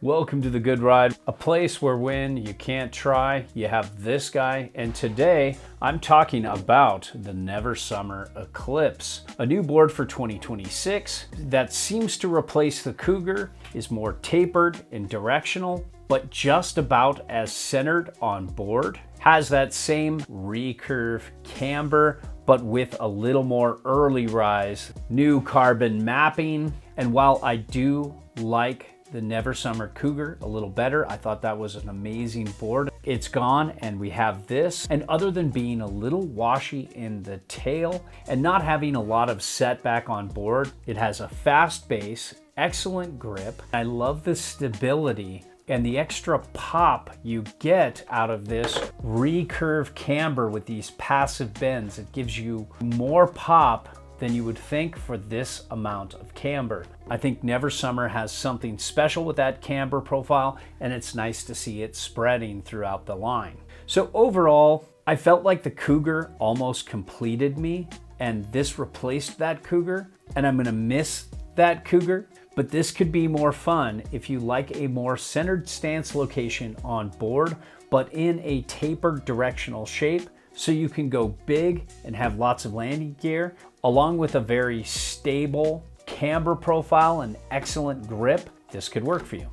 Welcome to The Good Ride, a place where when you can't try, you have this guy. And today I'm talking about the Never Summer Eclipse, a new board for 2026 that seems to replace the Cougar, is more tapered and directional, but just about as centered on board, has that same recurve camber, but with a little more early rise, new carbon mapping. And while I do like the Never Summer Cougar a little better, I thought that was an amazing board. It's gone and we have this. And other than being a little washy in the tail and not having a lot of setback on board, it has a fast base, excellent grip. I love the stability and the extra pop you get out of this recurve camber with these passive bends. It gives you more pop than you would think for this amount of camber. I think Never Summer has something special with that camber profile, and it's nice to see it spreading throughout the line. So overall, I felt like the Cougar almost completed me, and this replaced that Cougar, and I'm gonna miss that Cougar, but this could be more fun if you like a more centered stance location on board, but in a tapered directional shape, so you can go big and have lots of landing gear, along with a very stable camber profile and excellent grip. This could work for you.